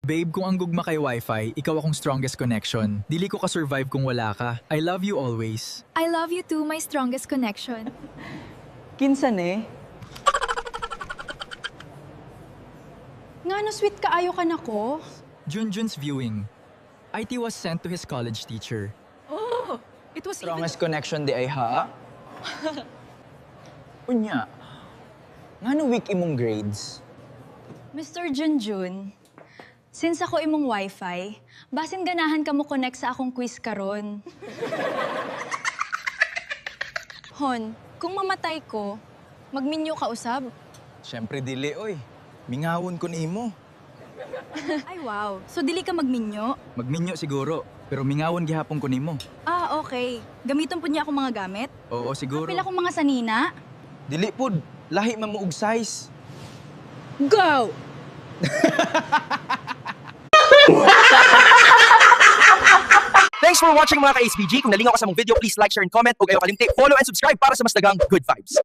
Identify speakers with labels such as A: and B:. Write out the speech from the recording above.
A: Babe, kung ang gugma kay Wi-Fi, ikaw akong strongest connection. Dili ko ka-survive kung wala ka. I love you always.
B: I love you too, my strongest connection.
C: Kinsan eh?
D: Nga no sweet kaayo ka na ko.
A: Junjun's viewing. IT was sent to his college teacher.
B: Oh, it was
C: Strongest connection di ay ha? Unya, nga no weak imong grades?
D: Mr. Junjun, since ako imong wifi, basin ganahan ka mo connect sa akong quiz karon. Hon, kung mamatay ko, magminyo ka usab.
C: Siyempre dili, oy. Mingawon ko nimo.
D: Ay wow, so dili ka magminyo?
A: Magminyo siguro, pero mingawon gihapon ko nimo.
D: Ah, okay. Gamiton po niya akong mga gamit?
A: Oo, siguro.
D: Pila akong mga sanina?
C: Dili pod, lahi man mo og size.
D: Go!
E: Thanks for watching mga ka-SPG. Kung nalingaw ka sa mong video, please like, share, and comment. Huwag kayo kalimti, follow and subscribe para sa mas dagang good vibes.